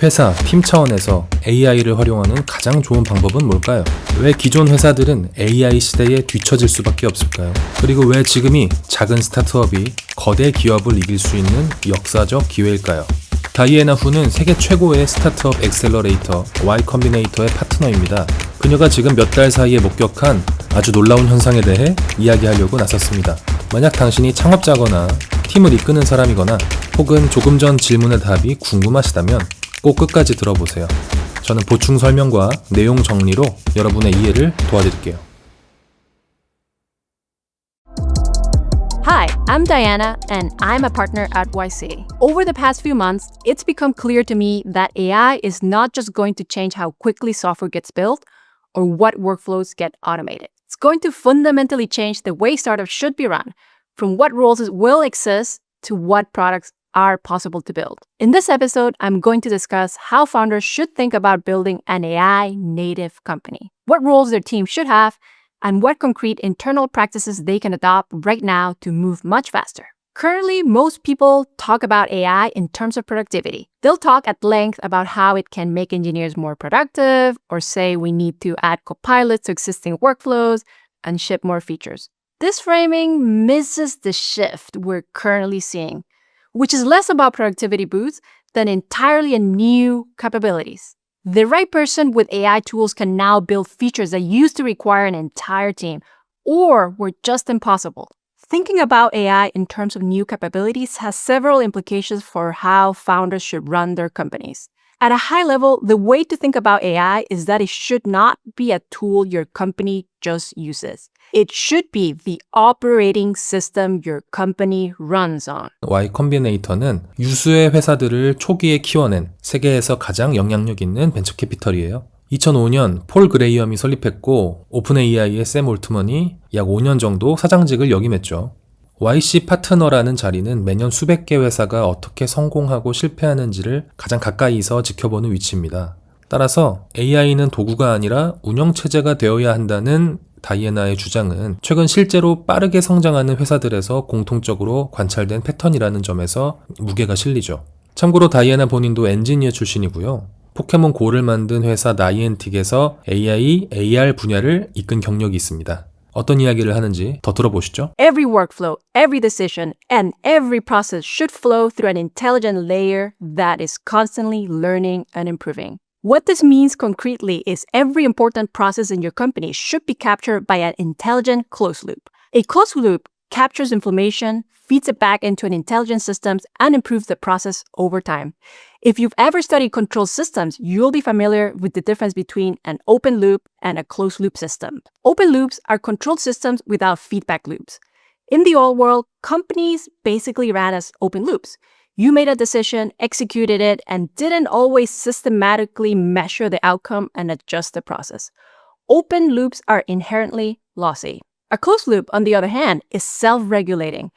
회사, 팀 차원에서 AI를 활용하는 가장 좋은 방법은 뭘까요? 왜 기존 회사들은 AI 시대에 뒤처질 수밖에 없을까요? 그리고 왜 지금이 작은 스타트업이 거대 기업을 이길 수 있는 역사적 기회일까요? 다이애나 후는 세계 최고의 스타트업 엑셀러레이터 Y 컴비네이터의 파트너입니다. 그녀가 지금 몇 달 사이에 목격한 아주 놀라운 현상에 대해 이야기하려고 나섰습니다. 만약 당신이 창업자거나 팀을 이끄는 사람이거나 혹은 조금 전 질문의 답이 궁금하시다면 꼭 끝까지 들어보세요. 저는 보충 설명과 내용 정리로 여러분의 이해를 도와드릴게요. Hi, I'm Diana, and I'm a partner at YC. Over the past few months, it's become clear to me that AI is not just going to change how quickly software gets built or what workflows get automated. It's going to fundamentally change the way startups should be run, from what roles will exist to what products are possible to build. In this episode, I'm going to discuss how founders should think about building an AI native company, what roles their team should have, and what concrete internal practices they can adopt right now to move much faster. Currently, most people talk about AI in terms of productivity. They'll talk at length about how it can make engineers more productive, or say we need to add copilots to existing workflows and ship more features. This framing misses the shift we're currently seeing, which is less about productivity boosts than entirely new capabilities. The right person with AI tools can now build features that used to require an entire team or were just impossible. Thinking about AI in terms of new capabilities has several implications for how founders should run their companies. At a high level, the way to think about AI is that it should not be a tool your company just uses. It should be the operating system your company runs on. Y 컴비네이터는 유수의 회사들을 초기에 키워낸 세계에서 가장 영향력 있는 벤처 캐피털이에요. 2005년 폴 그레이엄이 설립했고 오픈 AI의 샘 올트먼이 약 5년 정도 사장직을 역임했죠. YC 파트너라는 자리는 매년 수백 개 회사가 어떻게 성공하고 실패하는지를 가장 가까이서 지켜보는 위치입니다. 따라서 AI는 도구가 아니라 운영체제가 되어야 한다는 다이애나의 주장은 최근 실제로 빠르게 성장하는 회사들에서 공통적으로 관찰된 패턴이라는 점에서 무게가 실리죠. 참고로 다이애나 본인도 엔지니어 출신이고요. 포켓몬 고를 만든 회사 나이엔틱에서 AI, AR 분야를 이끈 경력이 있습니다. 어떤 이야기를 하는지 더 들어보시죠. Every workflow, every decision, and every process should flow through an intelligent layer that is constantly learning and improving. What this means concretely is every important process in your company should be captured by an intelligent closed loop. A closed loop captures information, feeds it back into an intelligent system, and improves the process over time. If you've ever studied control systems, you'll be familiar with the difference between an open loop and a closed loop system. Open loops are controlled systems without feedback loops. In the old world, companies basically ran as open loops. You made a decision, executed it, and didn't always systematically measure the outcome and adjust the process. Open loops are inherently lossy. A closed loop, on the other hand, is self-regulating.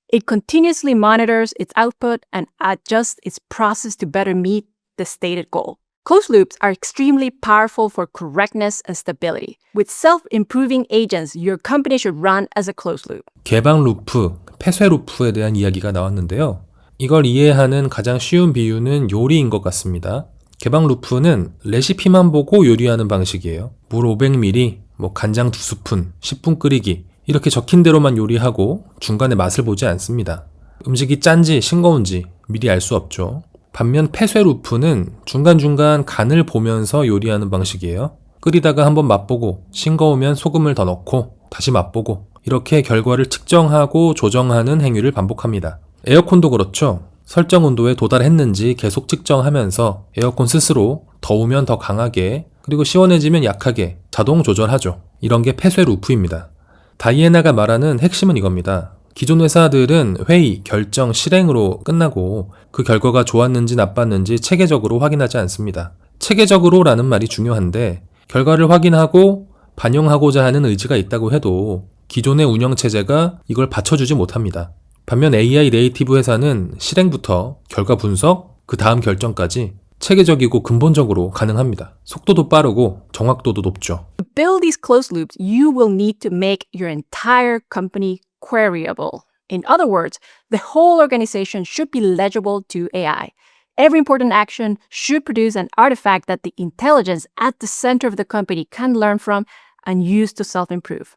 It continuously monitors its output and adjusts its process to better meet the stated goal. Closed loops are extremely powerful for correctness and stability. With self-improving agents, your company should run as a closed loop. 개방 루프, 폐쇄 루프에 대한 이야기가 나왔는데요. 이걸 이해하는 가장 쉬운 비유는 요리인 것 같습니다. 개방 루프는 레시피만 보고 요리하는 방식이에요. 물 500ml, 간장 2스푼, 10분 끓이기 이렇게 적힌 대로만 요리하고 중간에 맛을 보지 않습니다. 음식이 짠지 싱거운지 미리 알 수 없죠. 반면 폐쇄 루프는 중간중간 간을 보면서 요리하는 방식이에요. 끓이다가 한번 맛보고 싱거우면 소금을 더 넣고 다시 맛보고 이렇게 결과를 측정하고 조정하는 행위를 반복합니다. 에어컨도 그렇죠. 설정 온도에 도달했는지 계속 측정하면서 에어컨 스스로 더우면 더 강하게 그리고 시원해지면 약하게 자동 조절하죠. 이런 게 폐쇄 루프입니다. 다이애나가 말하는 핵심은 이겁니다. 기존 회사들은 회의, 결정, 실행으로 끝나고 그 결과가 좋았는지 나빴는지 체계적으로 확인하지 않습니다. 체계적으로라는 말이 중요한데 결과를 확인하고 반영하고자 하는 의지가 있다고 해도 기존의 운영체제가 이걸 받쳐주지 못합니다. 반면 AI 네이티브 회사는 실행부터 결과 분석, 그 다음 결정까지 체계적이고 근본적으로 가능합니다. 속도도 빠르고 정확도도 높죠. To build these closed loops, you will need to make your entire company queryable. In other words, the whole organization should be legible to AI. Every important action should produce an artifact that the intelligence at the center of the company can learn from and use to self-improve.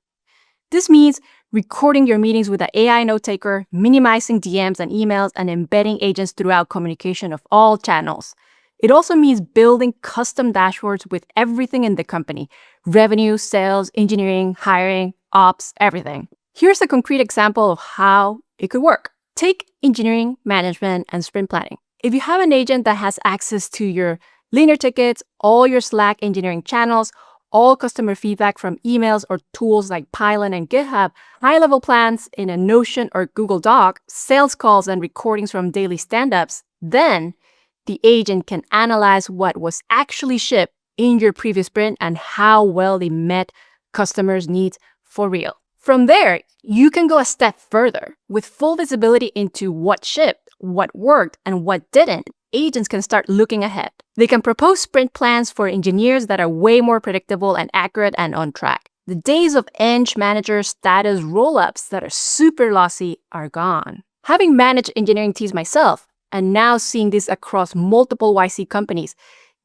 This means recording your meetings with an AI note-taker, minimizing DMs and emails, and embedding agents throughout communication of all channels. It also means building custom dashboards with everything in the company: revenue, sales, engineering, hiring, ops, everything. Here's a concrete example of how it could work. Take engineering, management, and sprint planning. If you have an agent that has access to your linear tickets, all your Slack engineering channels, all customer feedback from emails or tools like Pylon and GitHub, high-level plans in a Notion or Google Doc, sales calls and recordings from daily stand-ups, then the agent can analyze what was actually shipped in your previous sprint and how well they met customers' needs for real. From there, you can go a step further. With full visibility into what shipped, what worked, and what didn't, agents can start looking ahead. They can propose sprint plans for engineers that are way more predictable and accurate and on track. The days of Eng manager status roll-ups that are super lossy are gone. Having managed engineering teams myself, and now seeing this across multiple YC companies,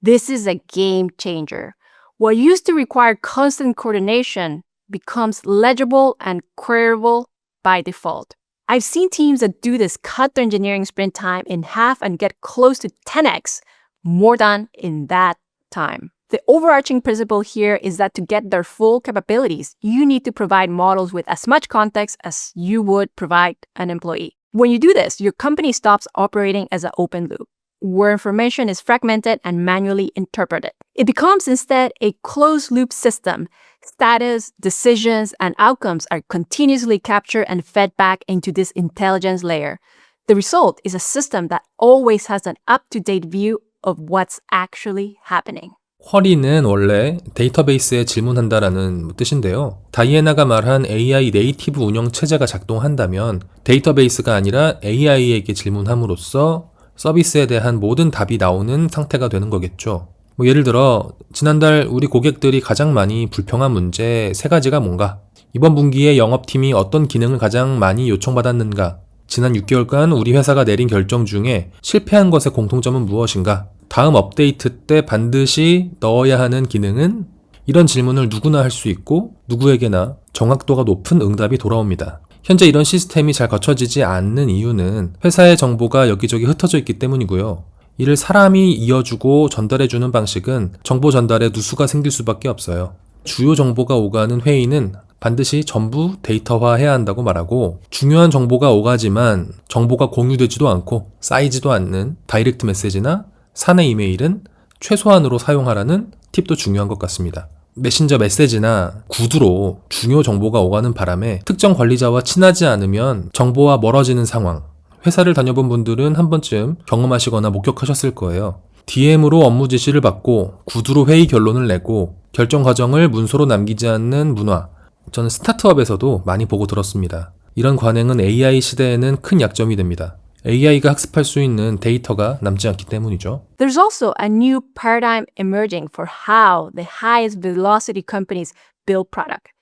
this is a game changer. What used to require constant coordination becomes legible and queryable by default. I've seen teams that do this cut their engineering sprint time in half and get close to 10x more done in that time. The overarching principle here is that to get their full capabilities, you need to provide models with as much context as you would provide an employee. When you do this, your company stops operating as an open loop, where information is fragmented and manually interpreted. It becomes instead a closed-loop system. Status, decisions, and outcomes are continuously captured and fed back into this intelligence layer. The result is a system that always has an up-to-date view of what's actually happening. 쿼리는 원래 데이터베이스에 질문한다라는 뜻인데요. 다이애나가 말한 AI 네이티브 운영 체제가 작동한다면 데이터베이스가 아니라 AI에게 질문함으로써 서비스에 대한 모든 답이 나오는 상태가 되는 거겠죠. 예를 들어 지난달 우리 고객들이 가장 많이 불평한 문제 3가지가 뭔가? 이번 분기에 영업팀이 어떤 기능을 가장 많이 요청받았는가? 지난 6개월간 우리 회사가 내린 결정 중에 실패한 것의 공통점은 무엇인가? 다음 업데이트 때 반드시 넣어야 하는 기능은? 이런 질문을 누구나 할 수 있고 누구에게나 정확도가 높은 응답이 돌아옵니다. 현재 이런 시스템이 잘 거쳐지지 않는 이유는 회사의 정보가 여기저기 흩어져 있기 때문이고요. 이를 사람이 이어주고 전달해주는 방식은 정보 전달에 누수가 생길 수밖에 없어요. 주요 정보가 오가는 회의는 반드시 전부 데이터화해야 한다고 말하고, 중요한 정보가 오가지만 정보가 공유되지도 않고 쌓이지도 않는 다이렉트 메시지나 사내 이메일은 최소한으로 사용하라는 팁도 중요한 것 같습니다. 메신저 메시지나 구두로 중요 정보가 오가는 바람에 특정 관리자와 친하지 않으면 정보와 멀어지는 상황, 회사를 다녀본 분들은 한 번쯤 경험하시거나 목격하셨을 거예요. DM으로 업무 지시를 받고 구두로 회의 결론을 내고 결정 과정을 문서로 남기지 않는 문화, 저는 스타트업에서도 많이 보고 들었습니다. 이런 관행은 AI 시대에는 큰 약점이 됩니다. AI가 학습할 수 있는 데이터가 남지 않기 때문이죠. There's also a new paradigm emerging for how the highest velocity companies build product.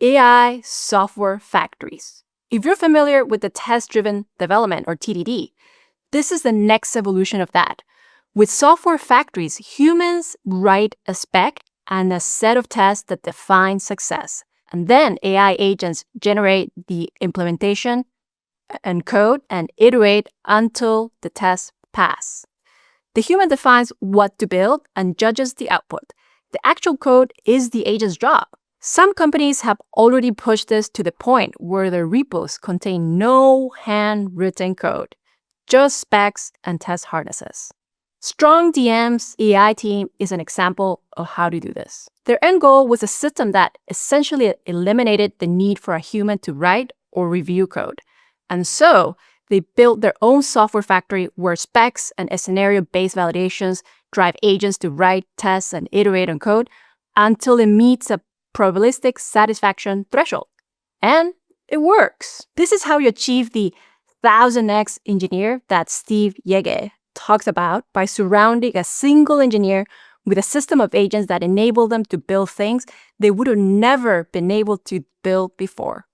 AI software factories. If you're familiar with the test-driven development, or TDD, this is the next evolution of that. With software factories, humans write a spec and a set of tests that define success. And then AI agents generate the implementation and code and iterate until the tests pass. The human defines what to build and judges the output. The actual code is the agent's job. Some companies have already pushed this to the point where their repos contain no handwritten code, just specs and test harnesses. StrongDM's AI team is an example of how to do this. Their end goal was a system that essentially eliminated the need for a human to write or review code. And so they built their own software factory where specs and scenario-based validations drive agents to write, test, and iterate on code until it meets a probabilistic satisfaction threshold. And it works. This is how you achieve the 1000x engineer that Steve Yege talks about by surrounding a single engineer with a system of agents that enable them to build things they would have never been able to build before.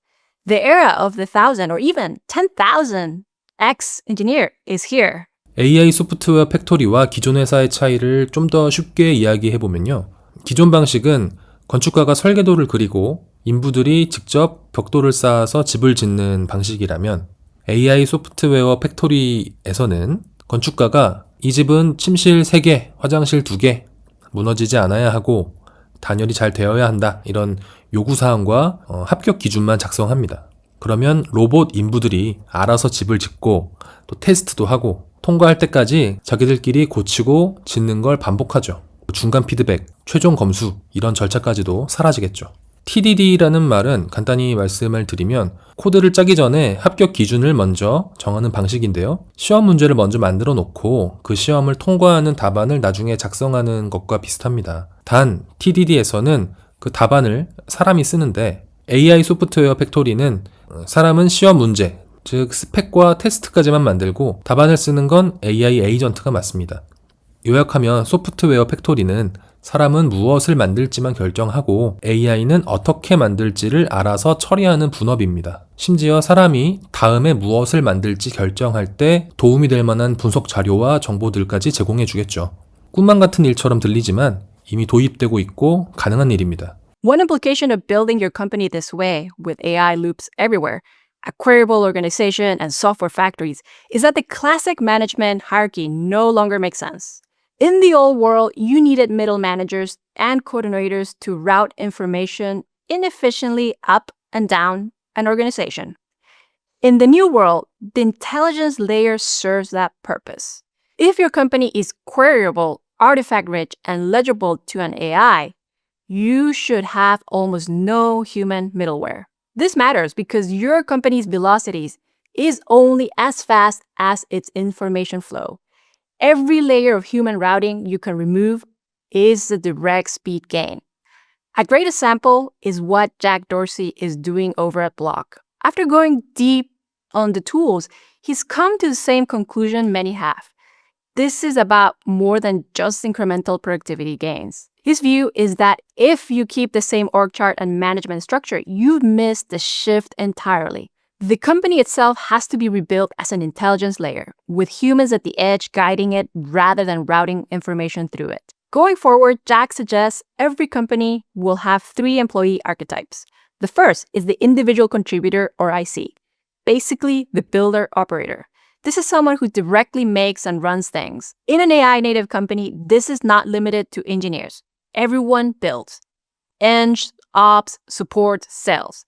The era of the 1000 or even 10,000x engineer is here. AI 소프트웨어 팩토리와 기존 회사의 차이를 좀 더 쉽게 이야기해보면요. 기존 방식은 건축가가 설계도를 그리고 인부들이 직접 벽돌을 쌓아서 집을 짓는 방식이라면 AI 소프트웨어 팩토리에서는 건축가가 이 집은 침실 3개, 화장실 2개, 무너지지 않아야 하고 단열이 잘 되어야 한다. 이런 요구사항과 합격 기준만 작성합니다. 그러면 로봇 인부들이 알아서 집을 짓고 또 테스트도 하고 통과할 때까지 자기들끼리 고치고 짓는 걸 반복하죠. 중간 피드백, 최종 검수 이런 절차까지도 사라지겠죠. TDD라는 말은 간단히 말씀을 드리면 코드를 짜기 전에 합격 기준을 먼저 정하는 방식인데요. 시험 문제를 먼저 만들어 놓고 그 시험을 통과하는 답안을 나중에 작성하는 것과 비슷합니다. 단 TDD에서는 그 답안을 사람이 쓰는데 AI 소프트웨어 팩토리는 사람은 시험 문제, 즉 스펙과 테스트까지만 만들고 답안을 쓰는 건 AI 에이전트가 맡습니다. 요약하면 소프트웨어 팩토리는 사람은 무엇을 만들지만 결정하고 AI는 어떻게 만들지를 알아서 처리하는 분업입니다. 심지어 사람이 다음에 무엇을 만들지 결정할 때 도움이 될 만한 분석 자료와 정보들까지 제공해 주겠죠. 꿈만 같은 일처럼 들리지만 이미 도입되고 있고 가능한 일입니다. One implication of building your company this way, with AI loops everywhere, a queryable organization, and software factories, is that the classic management hierarchy no longer makes sense. In the old world, you needed middle managers and coordinators to route information inefficiently up and down an organization. In the new world, the intelligence layer serves that purpose. If your company is queryable, artifact-rich, and legible to an AI, you should have almost no human middleware. This matters because your company's velocities is only as fast as its information flow. Every layer of human routing you can remove is a direct speed gain. A great example is what Jack Dorsey is doing over at Block. After going deep on the tools, he's come to the same conclusion many have. This is about more than just incremental productivity gains. His view is that if you keep the same org chart and management structure, you miss the shift entirely. The company itself has to be rebuilt as an intelligence layer, with humans at the edge guiding it rather than routing information through it. Going forward, Jack suggests every company will have 3 employee archetypes. The first is the individual contributor, or IC, basically the builder-operator. This is someone who directly makes and runs things. In an AI-native company, this is not limited to engineers. Everyone builds. Eng, ops, support, sales.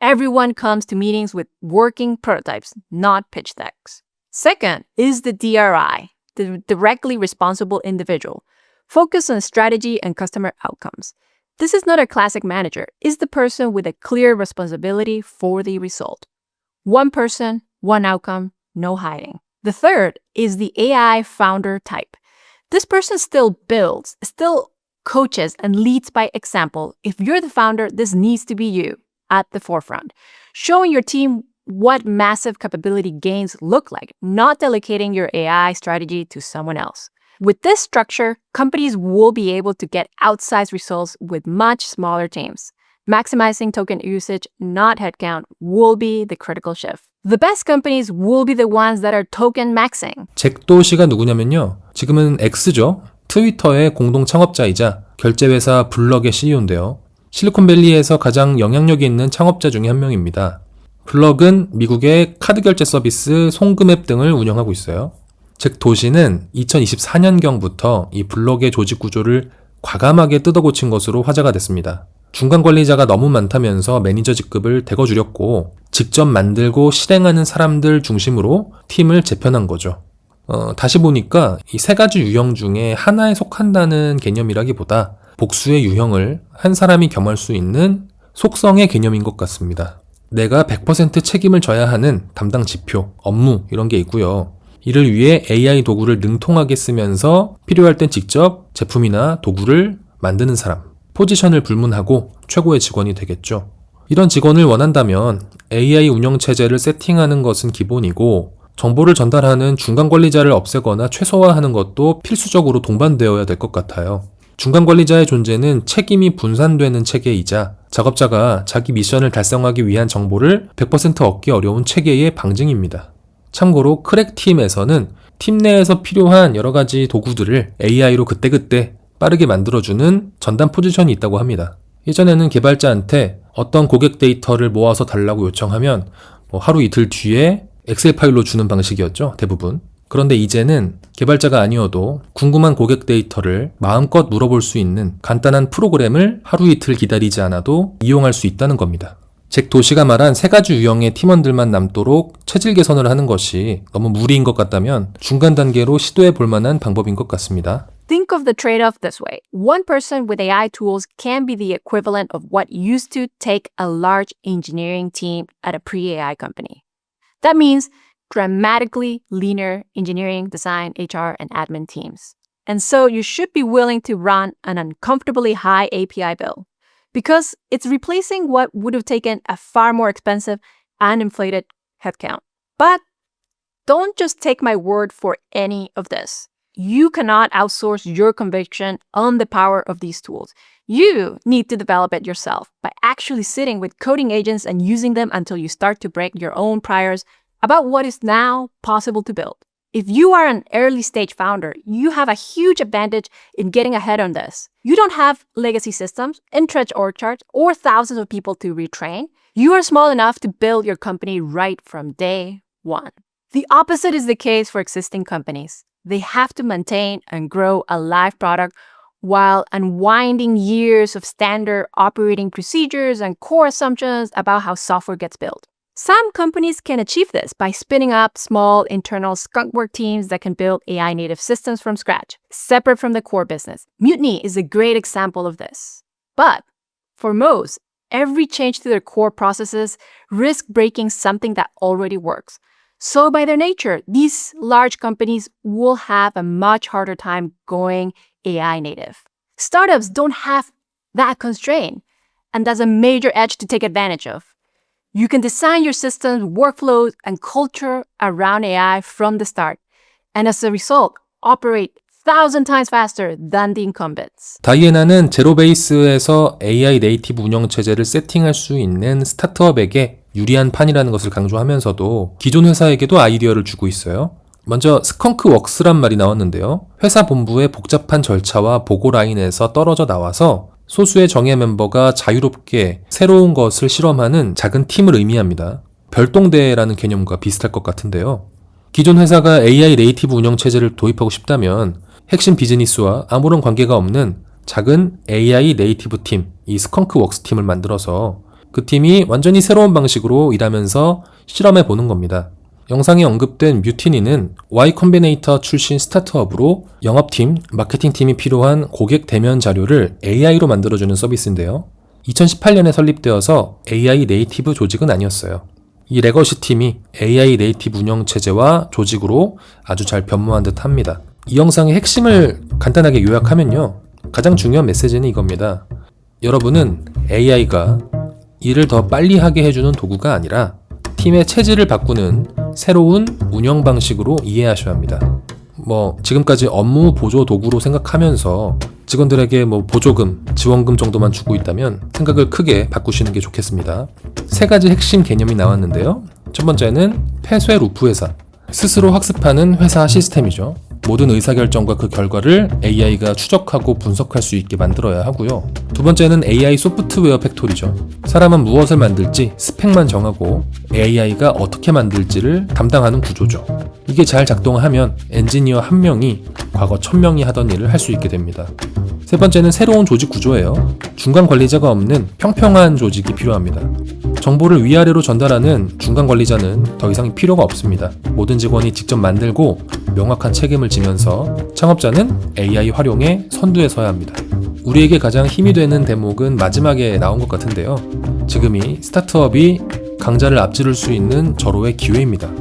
Everyone comes to meetings with working prototypes, not pitch decks. Second is the DRI, the directly responsible individual, focused on strategy and customer outcomes. This is not a classic manager, it's the person with a clear responsibility for the result. One person, one outcome, no hiding. The third is the AI founder type. This person still builds, still coaches, and leads by example. If you're the founder, this needs to be you at the forefront, showing your team what massive capability gains look like, not delegating your AI strategy to someone else. With this structure, companies will be able to get outsized results with much smaller teams. Maximizing token usage, not headcount, will be the critical shift. The best companies will be the ones that are token maxing. 잭 도시가 누구냐면요. 지금은 X죠. 트위터의 공동 창업자이자 결제회사 블럭의 CEO인데요. 실리콘밸리에서 가장 영향력이 있는 창업자 중에 한 명입니다. 블럭은 미국의 카드 결제 서비스 송금앱 등을 운영하고 있어요. 잭 도시는 2024년경부터 이 블럭의 조직 구조를 과감하게 뜯어고친 것으로 화제가 됐습니다. 중간 관리자가 너무 많다면서 매니저 직급을 대거 줄였고 직접 만들고 실행하는 사람들 중심으로 팀을 재편한 거죠. 다시 보니까 이 3가지 유형 중에 하나에 속한다는 개념이라기보다 복수의 유형을 한 사람이 겸할 수 있는 속성의 개념인 것 같습니다. 내가 100% 책임을 져야 하는 담당 지표, 업무 이런 게 있고요. 이를 위해 AI 도구를 능통하게 쓰면서 필요할 땐 직접 제품이나 도구를 만드는 사람, 포지션을 불문하고 최고의 직원이 되겠죠. 이런 직원을 원한다면 AI 운영체제를 세팅하는 것은 기본이고 정보를 전달하는 중간 관리자를 없애거나 최소화하는 것도 필수적으로 동반되어야 될 것 같아요. 중간 관리자의 존재는 책임이 분산되는 체계이자 작업자가 자기 미션을 달성하기 위한 정보를 100% 얻기 어려운 체계의 방증입니다. 참고로 크랙팀에서는 팀 내에서 필요한 여러 가지 도구들을 AI로 그때그때 빠르게 만들어주는 전담 포지션이 있다고 합니다. 예전에는 개발자한테 어떤 고객 데이터를 모아서 달라고 요청하면 하루 이틀 뒤에 엑셀 파일로 주는 방식이었죠, 대부분. 그런데 이제는 개발자가 아니어도 궁금한 고객 데이터를 마음껏 물어볼 수 있는 간단한 프로그램을 하루 이틀 기다리지 않아도 이용할 수 있다는 겁니다. 잭 도시가 말한 3가지 유형의 팀원들만 남도록 체질 개선을 하는 것이 너무 무리인 것 같다면 중간 단계로 시도해 볼 만한 방법인 것 같습니다. Think of the trade-off this way. One person with AI tools can be the equivalent of what used to take a large engineering team at a pre-AI company. That means dramatically leaner engineering, design, HR, and admin teams. And so you should be willing to run an uncomfortably high API bill because it's replacing what would have taken a far more expensive and inflated headcount. But don't just take my word for any of this. You cannot outsource your conviction on the power of these tools. You need to develop it yourself by actually sitting with coding agents and using them until you start to break your own priors about what is now possible to build. If you are an early stage founder, you have a huge advantage in getting ahead on this. You don't have legacy systems, entrenched org charts, or thousands of people to retrain. You are small enough to build your company right from day one. The opposite is the case for existing companies. They have to maintain and grow a live product while unwinding years of standard operating procedures and core assumptions about how software gets built. Some companies can achieve this by spinning up small internal skunkwork teams that can build AI native systems from scratch, separate from the core business. Mutiny is a great example of this. But for most, every change to their core processes risks breaking something that already works. So by their nature, these large companies will have a much harder time going AI native. Startups don't have that constraint, and that's a major edge to take advantage of. You can design your systems, workflows, and culture around AI from the start, and as a result, operate 1,000 times faster than the incumbents. 다이애나는 제로 베이스에서 AI 네이티브 운영 체제를 세팅할 수 있는 스타트업에게 유리한 판이라는 것을 강조하면서도 기존 회사에게도 아이디어를 주고 있어요. 먼저 스컹크 웍스란 말이 나왔는데요. 회사 본부의 복잡한 절차와 보고 라인에서 떨어져 나와서 소수의 정예 멤버가 자유롭게 새로운 것을 실험하는 작은 팀을 의미합니다. 별동대라는 개념과 비슷할 것 같은데요. 기존 회사가 AI 네이티브 운영 체제를 도입하고 싶다면 핵심 비즈니스와 아무런 관계가 없는 작은 AI 네이티브 팀, 이 스컹크 웍스 팀을 만들어서 그 팀이 완전히 새로운 방식으로 일하면서 실험해 보는 겁니다. 영상에 언급된 뮤티니는 Y 컴비네이터 출신 스타트업으로 영업팀, 마케팅팀이 필요한 고객 대면 자료를 AI로 만들어주는 서비스인데요. 2018년에 설립되어서 AI 네이티브 조직은 아니었어요. 이 레거시 팀이 AI 네이티브 운영 체제와 조직으로 아주 잘 변모한 듯 합니다. 이 영상의 핵심을 간단하게 요약하면요. 가장 중요한 메시지는 이겁니다. 여러분은 AI가 일을 더 빨리 하게 해주는 도구가 아니라 팀의 체질을 바꾸는 새로운 운영 방식으로 이해하셔야 합니다. 지금까지 업무 보조 도구로 생각하면서 직원들에게 보조금, 지원금 정도만 주고 있다면 생각을 크게 바꾸시는 게 좋겠습니다. 3가지 핵심 개념이 나왔는데요. 첫 번째는 폐쇄 루프 회사. 스스로 학습하는 회사 시스템이죠. 모든 의사결정과 그 결과를 AI가 추적하고 분석할 수 있게 만들어야 하고요. 두 번째는 AI 소프트웨어 팩토리죠. 사람은 무엇을 만들지 스펙만 정하고 AI가 어떻게 만들지를 담당하는 구조죠. 이게 잘 작동하면 엔지니어 1명이 과거 1000명이 하던 일을 할 수 있게 됩니다. 세 번째는 새로운 조직 구조예요. 중간 관리자가 없는 평평한 조직이 필요합니다. 정보를 위아래로 전달하는 중간 관리자는 더 이상 필요가 없습니다. 모든 직원이 직접 만들고 명확한 책임을 지면서 창업자는 AI 활용에 선두에 서야 합니다. 우리에게 가장 힘이 되는 대목은 마지막에 나온 것 같은데요. 지금이 스타트업이 강자를 앞지를 수 있는 절호의 기회입니다.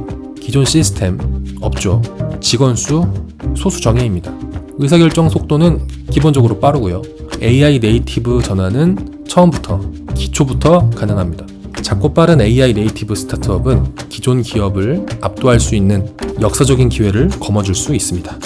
기존 시스템, 업조, 직원 수, 소수 정예입니다. 의사결정 속도는 기본적으로 빠르고요. AI 네이티브 전환은 처음부터, 기초부터 가능합니다. 작고 빠른 AI 네이티브 스타트업은 기존 기업을 압도할 수 있는 역사적인 기회를 거머쥘 수 있습니다.